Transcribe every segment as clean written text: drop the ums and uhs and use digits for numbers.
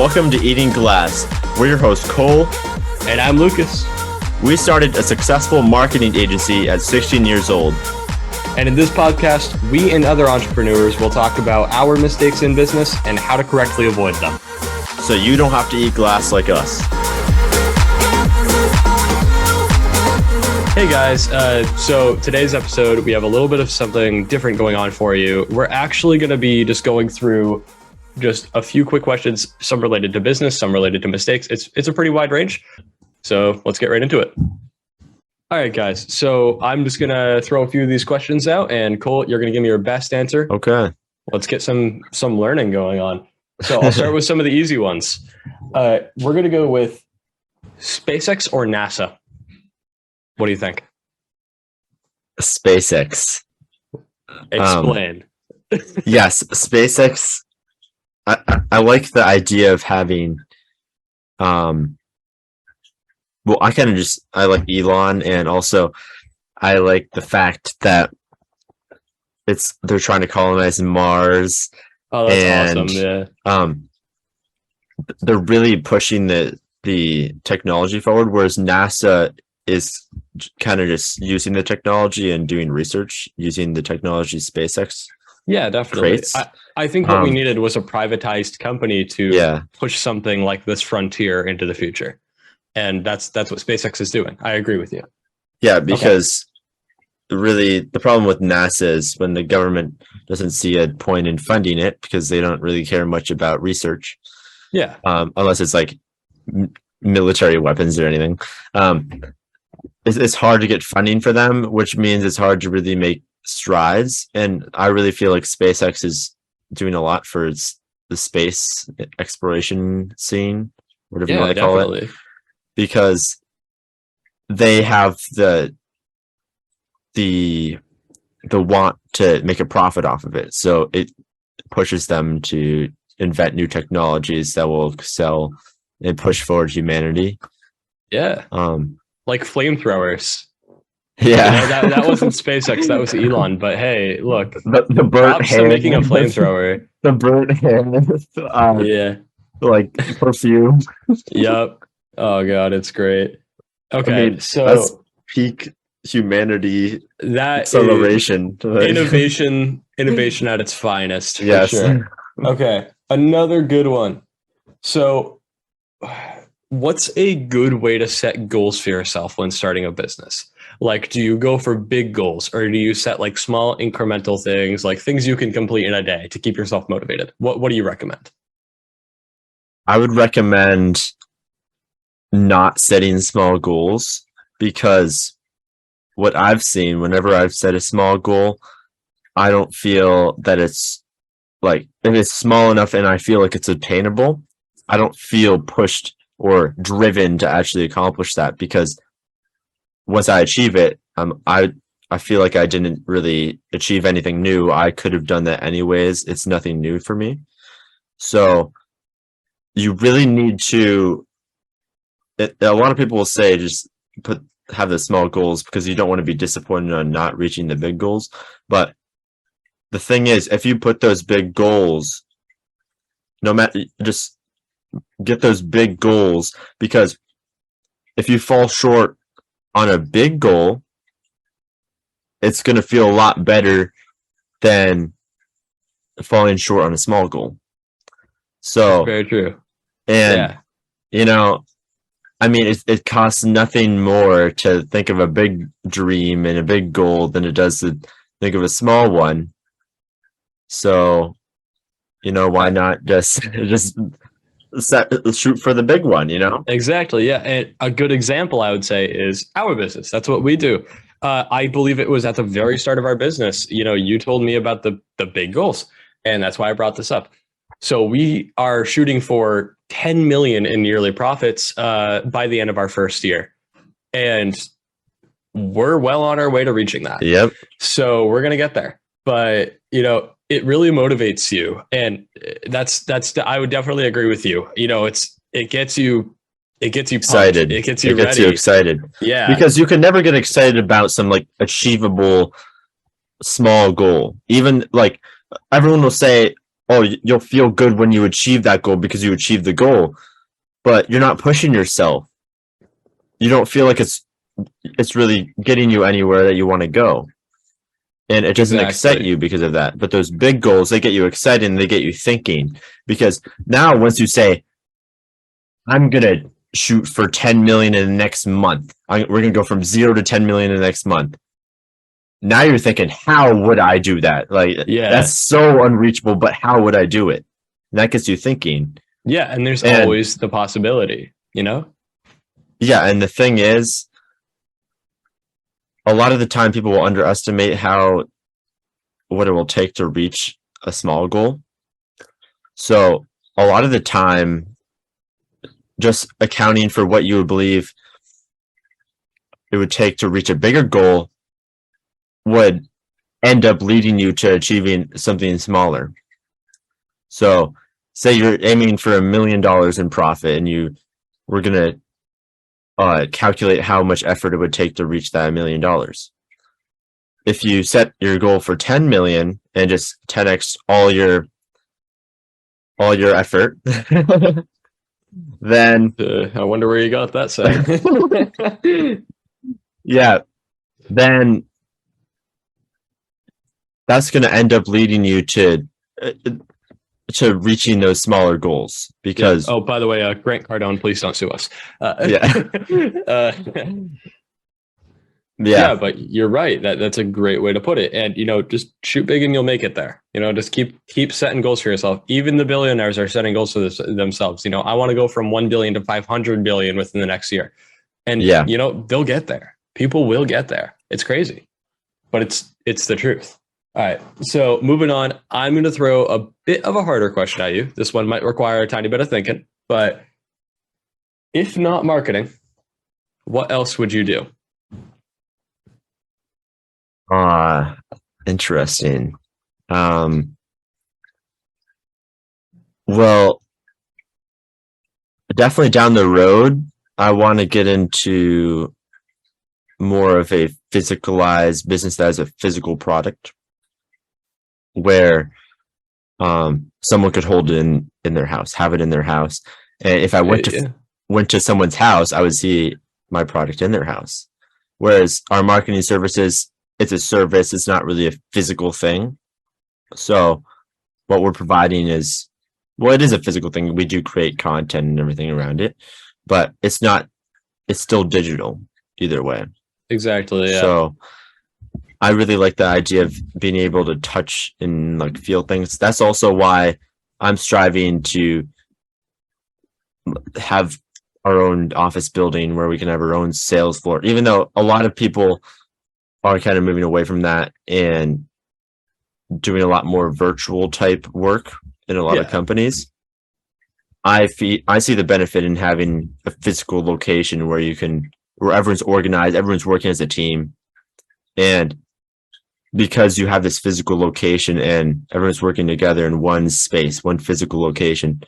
Welcome to Eating Glass. We're your hosts, Cole. And I'm Lucas. We started a successful marketing agency at 16 years old. And in this podcast, we and other entrepreneurs will talk about our mistakes in business and how to correctly avoid them. So you don't have to eat glass like us. Hey guys, so today's episode, we have a little bit of something different going on for you. We're actually going to be just going through just a few quick questions, some related to business, some related to mistakes. It's a pretty wide range. So let's get right into it. All right, guys. So I'm just going to throw a few of these questions out, and Cole, you're going to give me your best answer. Okay. Let's get some learning going on. So I'll start with some of the easy ones. We're going to go with SpaceX or NASA. What do you think? SpaceX. Explain. Yes, SpaceX. I like the idea of having, I like Elon, and also I like the fact that they're trying to colonize Mars. Oh, that's awesome. Yeah. They're really pushing the technology forward, whereas NASA is kind of just using the technology and doing research using the technology SpaceX. Yeah, definitely. I think what we needed was a privatized company to push something like this frontier into the future. And that's what SpaceX is doing. I agree with you. Yeah, because really the problem with NASA is when the government doesn't see a point in funding it because they don't really care much about research. Yeah. Unless it's like military weapons or anything. It's hard to get funding for them, which means it's hard to really make strides. And I really feel like SpaceX is doing a lot for the space exploration scene, whatever you want to call it, because they have the want to make a profit off of it. So it pushes them to invent new technologies that will excel and push forward humanity. Yeah. Like flamethrowers. Yeah. You know, that wasn't SpaceX, that was Elon. But hey, look, the burnt hair, making a flamethrower. The burnt hair. Yeah. Like perfume. Yep. Oh god, it's great. Okay, I mean, so that's peak humanity. That acceleration, innovation at its finest. Yes. Sure. Okay, another good one. So, what's a good way to set goals for yourself when starting a business? Like, do you go for big goals, or do you set like small incremental things, like things you can complete in a day to keep yourself motivated? What do you recommend? I would recommend not setting small goals, because what I've seen whenever I've set a small goal, I don't feel that it's like, if it's small enough and I feel like it's attainable, I don't feel pushed or driven to actually accomplish that, because once I achieve it, I feel like I didn't really achieve anything new. I could have done that anyways. It's nothing new for me. So you really need to, a lot of people will say just have the small goals because you don't want to be disappointed on not reaching the big goals. But the thing is, if you put those big goals, no matter, just get those big goals, because if you fall short on a big goal, it's going to feel a lot better than falling short on a small goal. So that's very true. And you know, I mean, it costs nothing more to think of a big dream and a big goal than it does to think of a small one. So, you know, why not just shoot for the big one, you know? Exactly. Yeah. And a good example, I would say, is our business. That's what we do. I believe it was at the very start of our business. You know, you told me about the big goals, and that's why I brought this up. So we are shooting for 10 million in yearly profits by the end of our first year. And we're well on our way to reaching that. Yep. So we're going to get there. But, you know, it really motivates you. And I would definitely agree with you. You know, it gets you excited. Pumped. It gets you ready. Gets you excited. Yeah. Because you can never get excited about some like achievable small goal. Even like everyone will say, you'll feel good when you achieve that goal because you achieved the goal, but you're not pushing yourself. You don't feel like it's really getting you anywhere that you want to go. And it doesn't excite you because of that. But those big goals, they get you excited and they get you thinking. Because now once you say, I'm going to shoot for 10 million in the next month, we're going to go from 0 to 10 million in the next month. Now you're thinking, how would I do that? Like, that's so unreachable, but how would I do it? And that gets you thinking. Yeah. And there's always the possibility, you know? Yeah. And the thing is, a lot of the time people will underestimate what it will take to reach a small goal. So a lot of the time, just accounting for what you would believe it would take to reach a bigger goal would end up leading you to achieving something smaller. So say you're aiming for $1 million in profit and we're going to calculate how much effort it would take to reach that $1 million. If you set your goal for 10 million and just 10x all your effort, then I wonder where you got that saying. Yeah, then that's going to end up leading you to reaching those smaller goals because oh, by the way, Grant Cardone, please don't sue us. Yeah, but you're right. That's a great way to put it. And just shoot big and you'll make it there. Just keep setting goals for yourself. Even the billionaires are setting goals for themselves. I want to go from 1 billion to 500 billion within the next year, and they'll get there. People will get there. It's crazy, but it's the truth. All right. So moving on, I'm going to throw a bit of a harder question at you. This one might require a tiny bit of thinking, but if not marketing, what else would you do? Interesting. Well, definitely down the road, I want to get into more of a physicalized business that has a physical product where someone could hold it in their house, have it in their house. And if I went to someone's house, I would see my product in their house. Whereas our marketing services, it's a service, it's not really a physical thing. So what we're providing is, well, it is a physical thing. We do create content and everything around it, but it's still digital either way. Exactly. Yeah. So I really like the idea of being able to touch and feel things. That's also why I'm striving to have our own office building where we can have our own sales floor, even though a lot of people are kind of moving away from that and doing a lot more virtual type work in a lot of companies. I see the benefit in having a physical location where everyone's organized, everyone's working as a team. And because you have this physical location and everyone's working together in one space, one physical location,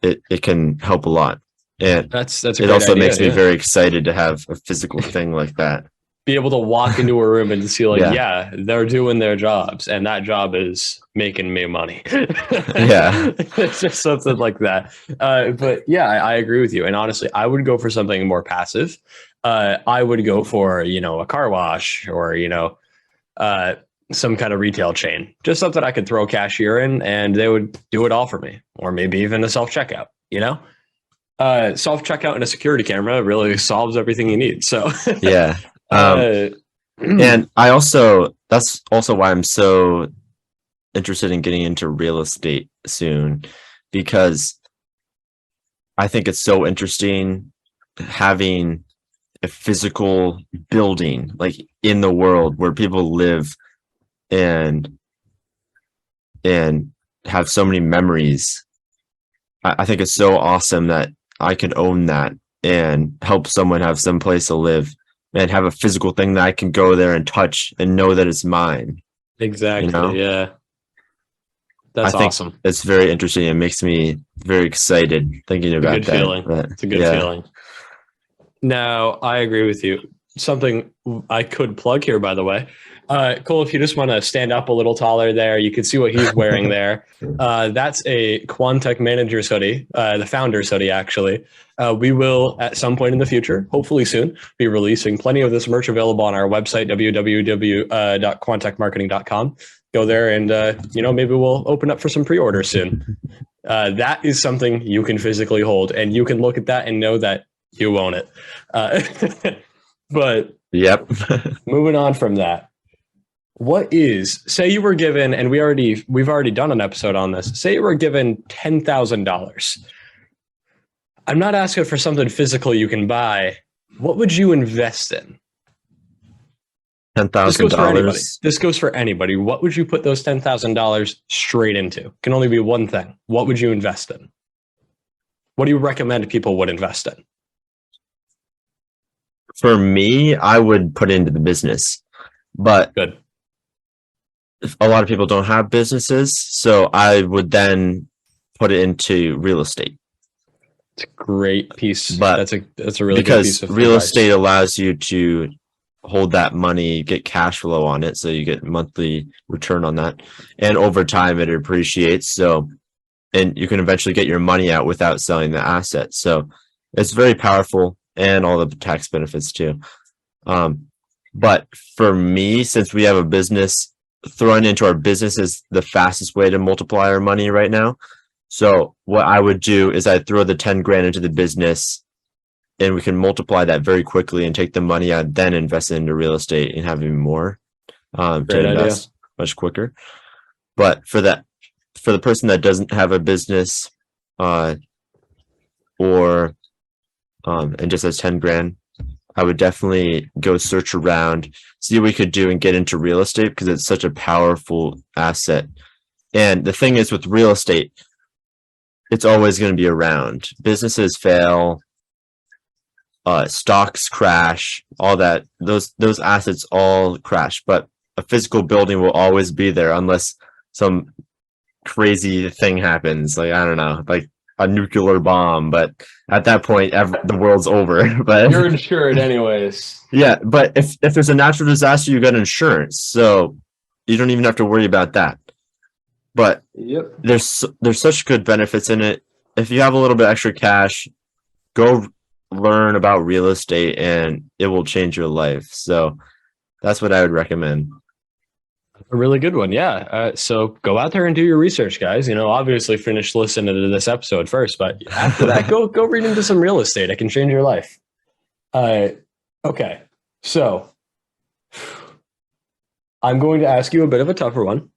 it can help a lot. And that's a it also makes me very excited to have a physical thing like that. Be able to walk into a room and see they're doing their jobs and that job is making me money. It's just something like that. But yeah, I agree with you. And honestly, I would go for something more passive. I would go for, a car wash or, some kind of retail chain, just something I could throw a cashier in and they would do it all for me, or maybe even a self-checkout, self-checkout and a security camera really solves everything you need. So yeah. And that's also why I'm so interested in getting into real estate soon, because I think it's so interesting having a physical building in the world where people live and have so many memories. I think it's so awesome that I could own that and help someone have some place to live and have a physical thing that I can go there and touch and know that it's mine. Exactly. Yeah. That's awesome. It's very interesting. It makes me very excited thinking about that. It's a good feeling. Now, I agree with you. something I could plug here, by the way. Cole, if you just want to stand up a little taller there, you can see what he's wearing there. That's a Quantech Manager's hoodie, the founder's hoodie, actually. We will, at some point in the future, hopefully soon, be releasing plenty of this merch available on our website, www.quantechmarketing.com. Go there and, maybe we'll open up for some pre-orders soon. That is something you can physically hold, and you can look at that and know that you own it. But Yep. moving on from that, say you were given, and we've already done an episode on this. Say you were given $10,000. I'm not asking for something physical you can buy. What would you invest in? $10,000. This goes for anybody. What would you put those $10,000 straight into? Can only be one thing. What would you invest in? What do you recommend people would invest in? For me, I would put it into the business, but Good. a lot of people don't have businesses, so I would then put it into real estate. It's a great piece. But that's a really good piece because of real advice. estate allows you to hold that money, get cash flow on it, so you get monthly return on that, and over time it appreciates. So, and you can eventually get your money out without selling the asset. So, it's very powerful, and all the tax benefits too. But for me, since we have a business, throwing into our business is the fastest way to multiply our money right now. So what I would do is I'd throw the 10 grand into the business, and we can multiply that very quickly and take the money out, then invest it into real estate and have even more to Great invest much quicker. But for the person that doesn't have a business and just has 10 grand, I would definitely go search around, see what we could do and get into real estate, because it's such a powerful asset. And the thing is with real estate, it's always going to be around. Businesses fail, stocks crash, all that. Those assets all crash, but a physical building will always be there unless some crazy thing happens. Like, I don't know, like a nuclear bomb, but at that point the world's over. But You're insured anyways. yeah, but if there's a natural disaster, you got insurance, so you don't even have to worry about that. But Yep. there's such good benefits in it. If you have a little bit extra cash, go learn about real estate and it will change your life. So that's what I would recommend. A really good one. Yeah. So go out there and do your research, guys. Obviously finish listening to this episode first, but after that, go read into some real estate. It can change your life. Okay. So I'm going to ask you a bit of a tougher one,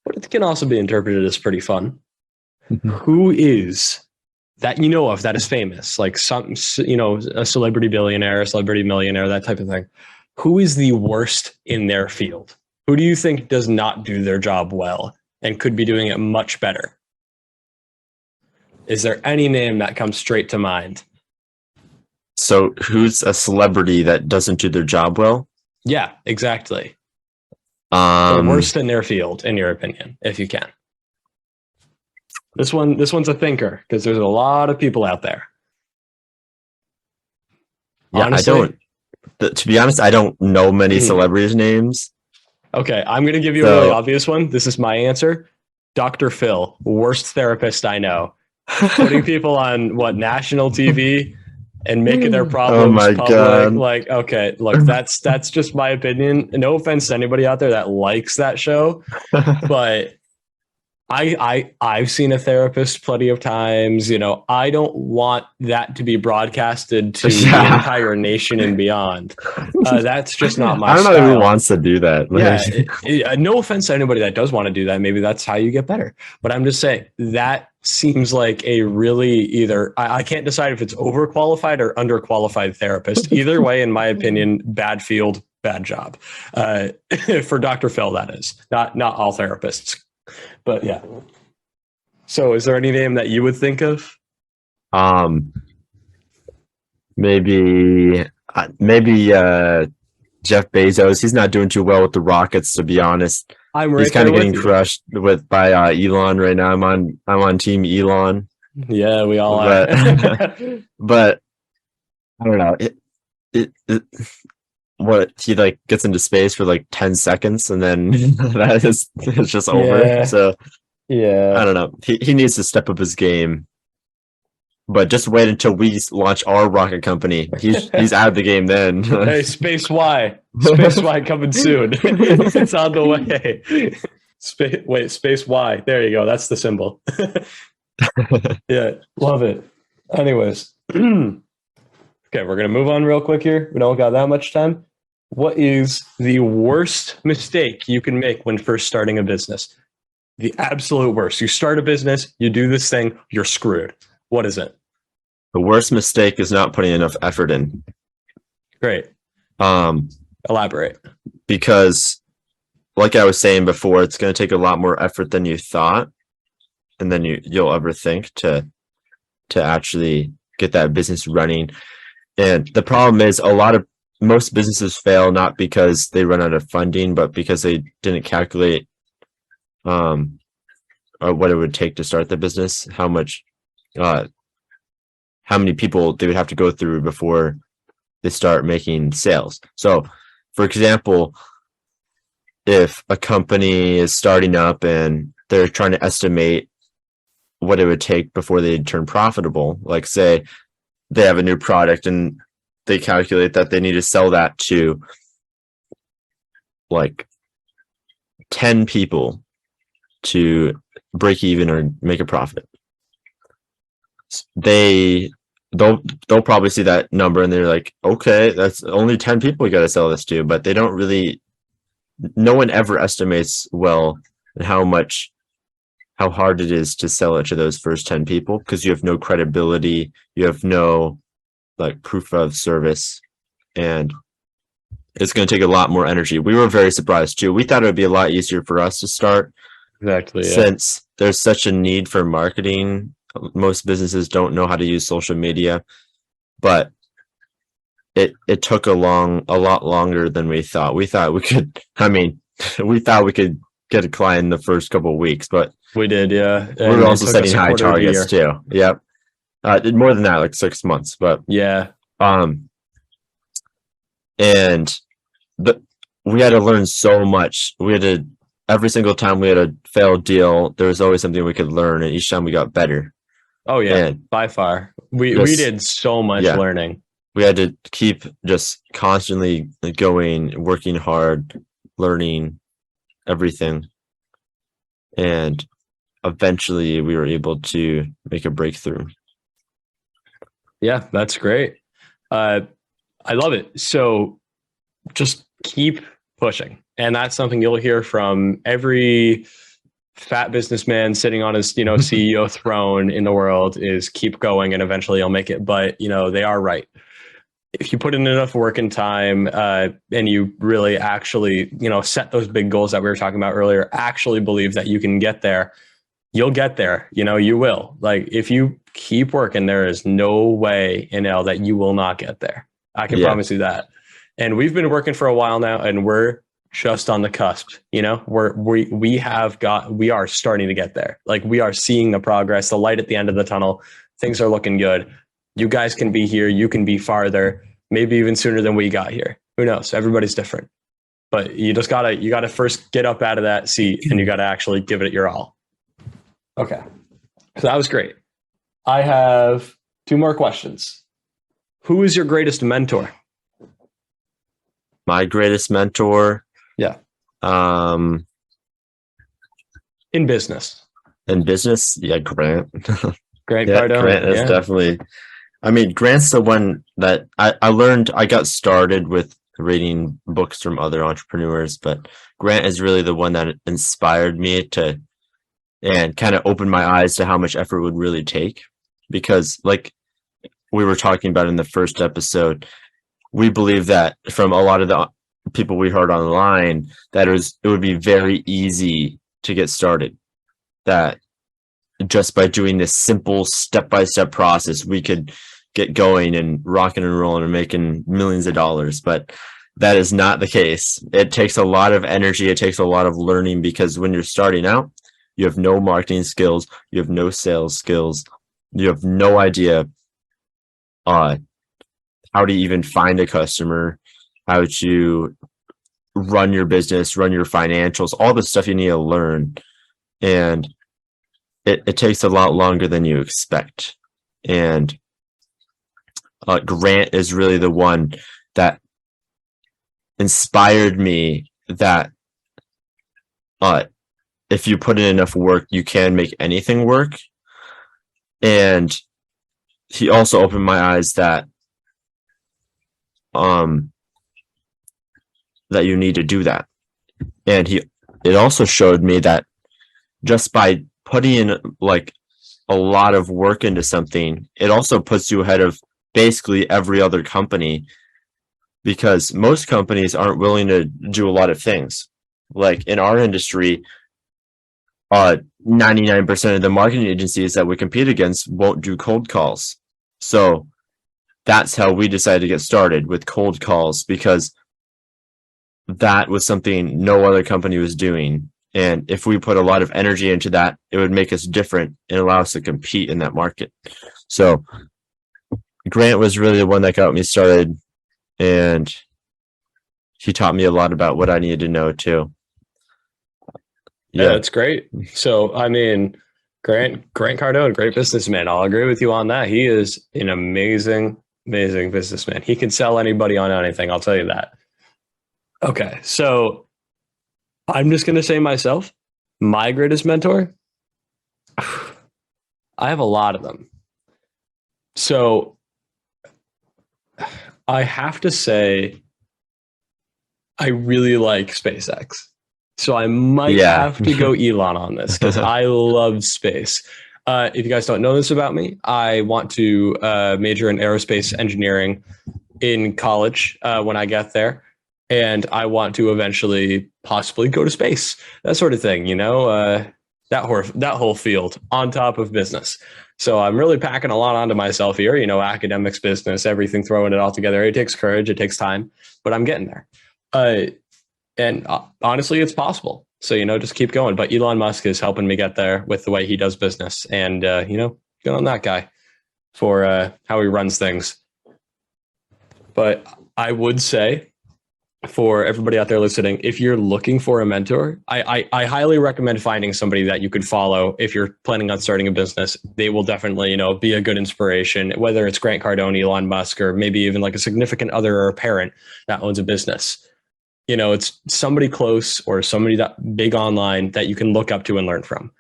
but it can also be interpreted as pretty fun. Who is that of that is famous, like a celebrity billionaire, a celebrity millionaire, that type of thing? Who is the worst in their field? Who do you think does not do their job well and could be doing it much better? Is there any name that comes straight to mind? So who's a celebrity that doesn't do their job well? Yeah, exactly. The worst in their field, in your opinion, if you can. This one's a thinker, because there's a lot of people out there. Yeah, Honestly, to be honest, I don't know many celebrities' names. Okay, I'm going to give you a really obvious one. This is my answer. Dr. Phil, worst therapist I know. Putting people on national TV and making their problems public. God. Like, okay, look, that's just my opinion. No offense to anybody out there that likes that show, but I've seen a therapist plenty of times. I don't want that to be broadcasted to the entire nation and beyond. That's just not my style. I don't know who wants to do that. No offense to anybody that does want to do that. Maybe that's how you get better. But I'm just saying that seems like a really I can't decide if it's overqualified or underqualified therapist. Either way, in my opinion, bad field, bad job. For Dr. Phil, that is. Not all therapists. But yeah. So is there any name that you would think of? Maybe Jeff Bezos. He's not doing too well with the Rockets, to be honest. He's kind of getting crushed by Elon right now. I'm on team Elon. Yeah, we all are. But I don't know. what he like gets into space for like 10 seconds and then that is it's just over. Yeah. So I Yeah. don't know. He needs to step up his game. But just wait until we launch our rocket company. He's out of the game then. Hey, Space Y. Space Y coming soon. It's on the way. Space Y. There you go. That's the symbol. Yeah, love it. Anyways. Okay, we're going to move on real quick here. We don't got that much time. What is the worst mistake you can make when first starting a business? The absolute worst. You start a business, you do this thing, you're screwed. What is it? The worst mistake is not putting enough effort in. Great. Elaborate. Because like I was saying before, it's going to take a lot more effort than you thought and then you'll ever think to actually get that business running. And the problem is most businesses fail not because they run out of funding, but because they didn't calculate or what it would take to start the business, how many people they would have to go through before they start making sales. So, for example, if a company is starting up and they're trying to estimate what it would take before they turn profitable, like say they have a new product and they calculate that they need to sell that to like 10 people to break even or make a profit. They'll probably see that number and they're like, okay, that's only 10 people we got to sell this to, but they don't really, no one ever estimates well how hard it is to sell it to those first 10 people because you have no credibility, you have no like proof of service, and it's going to take a lot more energy. We were very surprised too. We thought it would be a lot easier for us to start. Exactly. Yeah. Since there's such a need for marketing, most businesses don't know how to use social media, but it took a lot longer than we thought. We thought we could, we thought we could get a client in the first couple of weeks, but we did, yeah. We were also setting high targets too. Yep. More than that, like 6 months, but yeah. And we had to learn so much. Every single time we had a failed deal, there was always something we could learn, and each time we got better. Oh yeah, by far. We did so much learning. We had to keep just constantly going, working hard, learning everything. And eventually we were able to make a breakthrough. Yeah, that's great. I love it. So just keep pushing. And that's something you'll hear from every fat businessman sitting on his, CEO throne in the world is keep going and eventually you'll make it. But, they are right. If you put in enough work and time and you really actually, set those big goals that we were talking about earlier, actually believe that you can get there, you'll get there. You will. Like if you keep working, there is no way in hell that you will not get there. I can promise you that. And we've been working for a while now and we're just on the cusp, we are starting to get there. Like we are seeing the progress, the light at the end of the tunnel. Things are looking good. You guys can be here. You can be farther, maybe even sooner than we got here. Who knows? Everybody's different, but you gotta first get up out of that seat and you gotta actually give it your all. Okay. So that was great. I have 2 more questions. Who is your greatest mentor? My greatest mentor? Yeah. In business? Yeah, Grant. Grant Cardone. Grant is definitely, Grant's the one that I got started with reading books from other entrepreneurs, but Grant is really the one that inspired me and kind of opened my eyes to how much effort it would really take. Because like we were talking about in the first episode, we believe that from a lot of the people we heard online that it would be very easy to get started. That just by doing this simple step-by-step process, we could get going and rocking and rolling and making millions of dollars. But that is not the case. It takes a lot of energy. It takes a lot of learning because when you're starting out, you have no marketing skills. You have no sales skills. You have no idea how how to even find a customer, how to run your business, run your financials, all the stuff you need to learn. And it takes a lot longer than you expect. And Grant is really the one that inspired me that if you put in enough work, you can make anything work. And he also opened my eyes that that you need to do that. And it also showed me that just by putting in like a lot of work into something, it also puts you ahead of basically every other company, because most companies aren't willing to do a lot of things. Like in our industry, 99% of the marketing agencies that we compete against won't do cold calls. So that's how we decided to get started with cold calls, because that was something no other company was doing. And if we put a lot of energy into that, it would make us different and allow us to compete in that market. So Grant was really the one that got me started, and he taught me a lot about what I needed to know too. Yeah, that's great. So, I mean, Grant Cardone, great businessman. I'll agree with you on that. He is an amazing businessman. He can sell anybody on anything. I'll tell you that. Okay, so I'm just going to say myself, my greatest mentor, I have a lot of them. So I have to say, I really like SpaceX. So I might have to go Elon on this, because I love space. If you guys don't know this about me, I want to major in aerospace engineering in college when I get there. And I want to eventually possibly go to space, that sort of thing, that whole field on top of business. So I'm really packing a lot onto myself here, academics, business, everything, throwing it all together. It takes courage, it takes time, but I'm getting there. And honestly, it's possible. So, just keep going. But Elon Musk is helping me get there with the way he does business. And, good on that guy for how he runs things. But I would say, for everybody out there listening, if you're looking for a mentor, I highly recommend finding somebody that you could follow. If you're planning on starting a business, they will definitely, be a good inspiration, whether it's Grant Cardone, Elon Musk, or maybe even like a significant other or a parent that owns a business. It's somebody close or somebody that big online that you can look up to and learn from.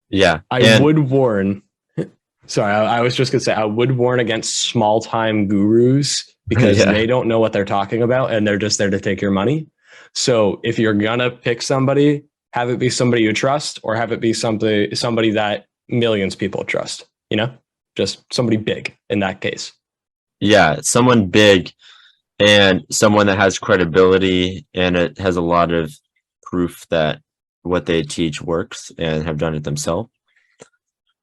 Yeah. I would warn, sorry, I was just going to say, I would warn against small time gurus, because they don't know what they're talking about and they're just there to take your money. So if you're going to pick somebody, have it be somebody you trust, or have it be somebody that millions of people trust, just somebody big in that case. Yeah, someone big and someone that has credibility, and it has a lot of proof that what they teach works and have done it themselves.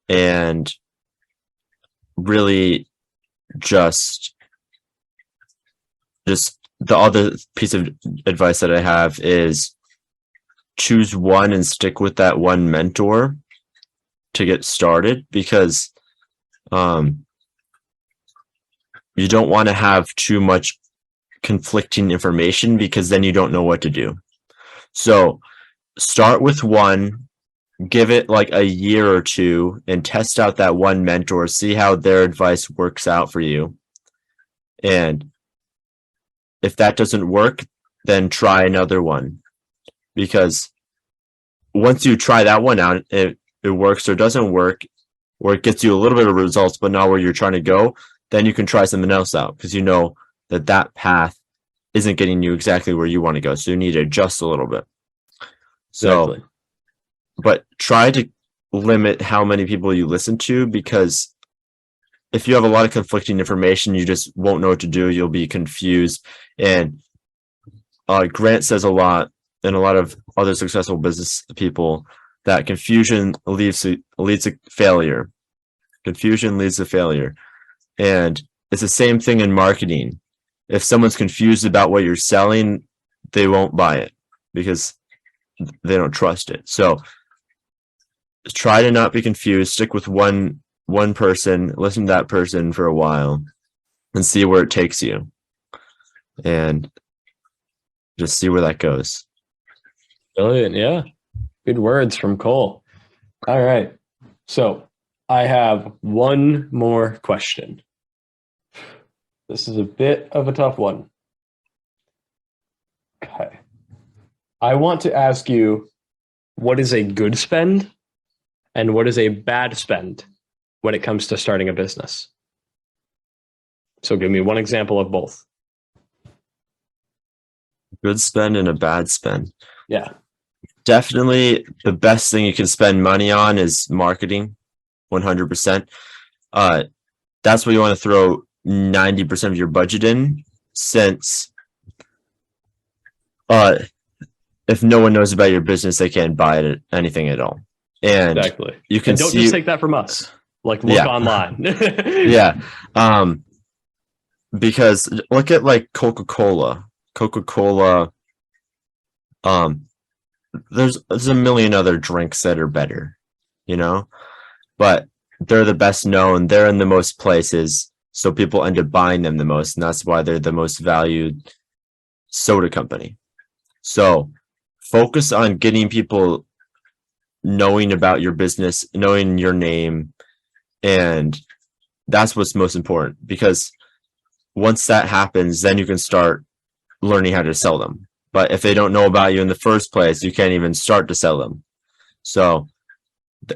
And really just the other piece of advice that I have is choose one and stick with that one mentor to get started, because you don't want to have too much conflicting information, because then you don't know what to do. So start with one, give it like a year or two, and test out that one mentor, see how their advice works out for you. And if that doesn't work, then try another one, because once you try that one out, it works or doesn't work, or it gets you a little bit of results, but not where you're trying to go, then you can try something else out, because that path isn't getting you exactly where you want to go. So you need to adjust a little bit. So, but try to limit how many people you listen to, because if you have a lot of conflicting information, you just won't know what to do. You'll be confused. And Grant says a lot, and a lot of other successful business people, that confusion leads to failure. Confusion leads to failure. And it's the same thing in marketing. If someone's confused about what you're selling, they won't buy it, because they don't trust it. So try to not be confused. Stick with one person, listen to that person for a while, and see where it takes you, and just see where that goes. Brilliant. Yeah. Good words from Cole. All right. So I have one more question. This is a bit of a tough one. Okay. I want to ask you, what is a good spend and what is a bad spend when it comes to starting a business? So give me one example of both. Good spend and a bad spend. Yeah. Definitely the best thing you can spend money on is marketing, 100%. That's what you want to throw 90% of your budget in, since if no one knows about your business, they can't buy it, anything at all. And exactly. you can And don't see, just take that from us. Like, look Yeah. online. yeah. Because look at like Coca-Cola. There's a million other drinks that are better, but they're the best known. They're in the most places, so people end up buying them the most, and that's why they're the most valued soda company. So focus on getting people knowing about your business, knowing your name, and that's what's most important, because once that happens, then you can start learning how to sell them. But if they don't know about you in the first place, you can't even start to sell them. So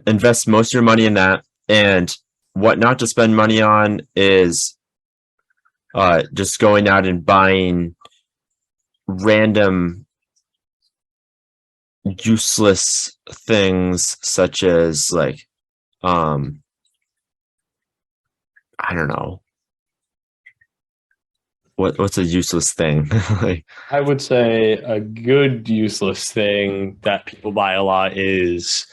invest most of your money in that. And what not to spend money on is just going out and buying random useless things, such as like I don't know, what's a useless thing? Like, I would say a good useless thing that people buy a lot is,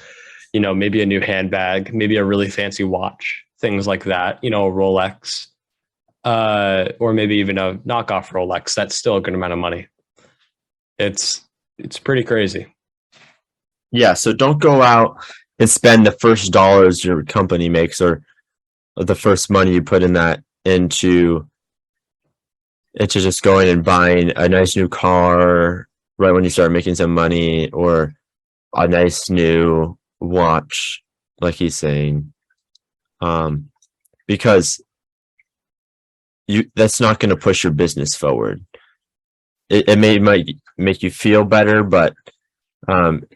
maybe a new handbag, maybe a really fancy watch, things like that, a Rolex, or maybe even a knockoff Rolex. That's still a good amount of money. It's pretty crazy. yeah, so don't go out and spend the first dollars your company makes, or the first money you put in that into just going and buying a nice new car right when you start making some money, or a nice new watch, like he's saying, because that's not going to push your business forward. It might make you feel better, but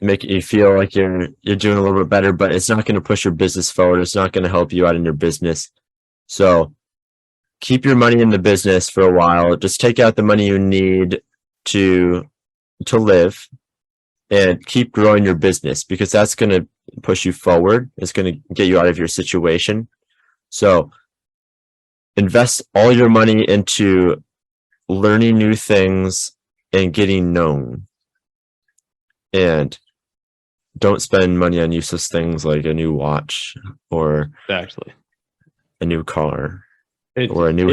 make you feel like you're doing a little bit better, but it's not going to push your business forward. It's not going to help you out in your business. So keep your money in the business for a while. Just take out the money you need to live, and keep growing your business, because that's going to push you forward. It's going to get you out of your situation. So invest all your money into learning new things and getting known. And don't spend money on useless things like a new watch or Exactly. a new car or a new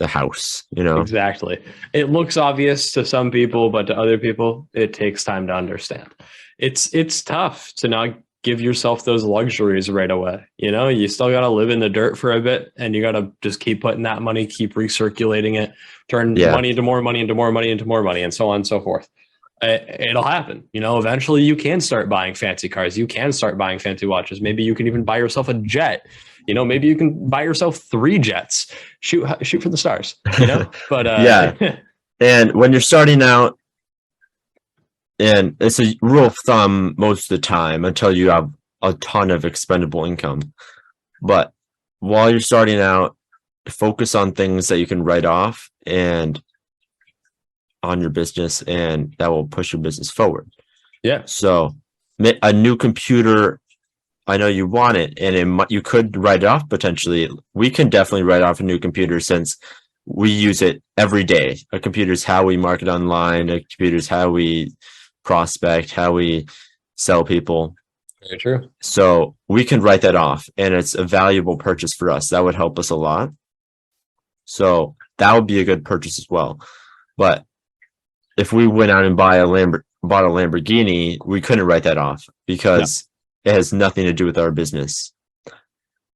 the house, Exactly. It looks obvious to some people, but to other people, it takes time to understand. It's tough to not give yourself those luxuries right away. You still got to live in the dirt for a bit, and you got to just keep putting that money, keep recirculating it, turn money into more money, into more money, into more money, and so on and so forth. It'll happen. Eventually you can start buying fancy cars. You can start buying fancy watches. Maybe you can even buy yourself a jet. Maybe you can buy yourself 3 jets. Shoot for the stars. But yeah. And when you're starting out, and it's a rule of thumb most of the time until you have a ton of expendable income. But while you're starting out, focus on things that you can write off and on your business, and that will push your business forward. Yeah. So a new computer, I know you want it, and you could write it off potentially. We can definitely write off a new computer, since we use it every day. A computer is how we market online. A computer is how we prospect, how we sell people. Very true. So we can write that off, and it's a valuable purchase for us. That would help us a lot. So that would be a good purchase as well. But if we went out and bought a Lamborghini, we couldn't write that off, because it has nothing to do with our business.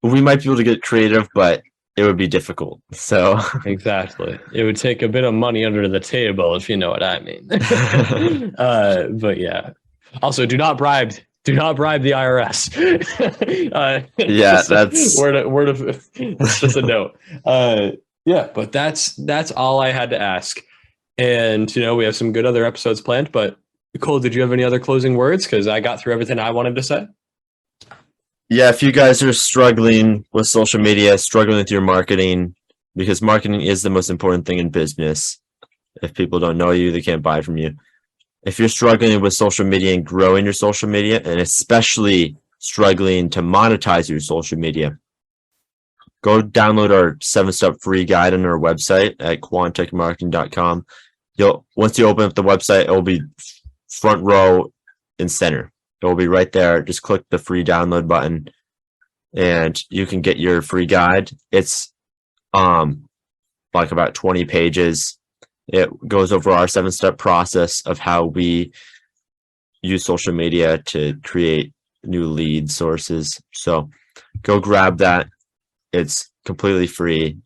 We might be able to get creative, but it would be difficult. So Exactly. It would take a bit of money under the table, if you know what I mean. But yeah. Also, do not bribe the IRS. yeah, that's word of it's just a note. Yeah, but that's all I had to ask. And we have some good other episodes planned. But Cole, did you have any other closing words? Because I got through everything I wanted to say. yeah. If you guys are struggling with social media, struggling with your marketing, because marketing is the most important thing in business. If people don't know you, they can't buy from you. If you're struggling with social media and growing your social media, and especially struggling to monetize your social media, go download our 7-step free guide on our website at quantechmarketing.com. Once you open up the website, it will be front row and center. It will be right there. Just click the free download button and you can get your free guide. It's like about 20 pages. It goes over our 7-step process of how we use social media to create new lead sources. So go grab that. It's completely free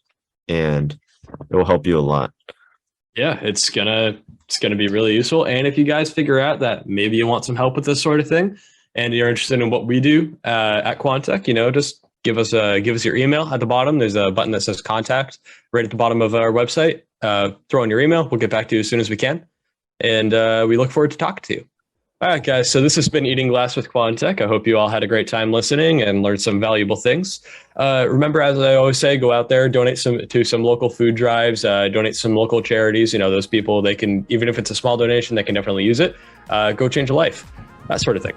and it will help you a lot. Yeah, it's gonna be really useful. And if you guys figure out that maybe you want some help with this sort of thing and you're interested in what we do at Quantech, just give us your email at the bottom. There's a button that says contact right at the bottom of our website. Throw in your email. We'll get back to you as soon as we can. And we look forward to talking to you. All right, guys. So this has been Eating Glass with Quantech. I hope you all had a great time listening and learned some valuable things. Remember, as I always say, go out there, donate to some local food drives, donate some local charities. Those people, they can, even if it's a small donation, they can definitely use it. Go change a life, that sort of thing.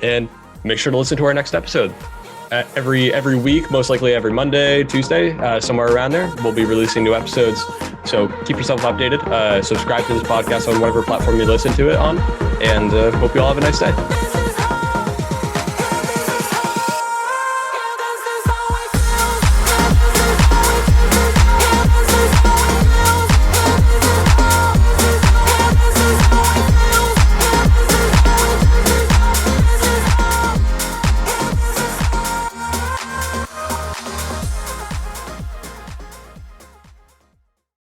And make sure to listen to our next episode. Every week, most likely every Monday, Tuesday, somewhere around there, we'll be releasing new episodes. So keep yourself updated. Subscribe to this podcast on whatever platform you listen to it on, and hope you all have a nice day.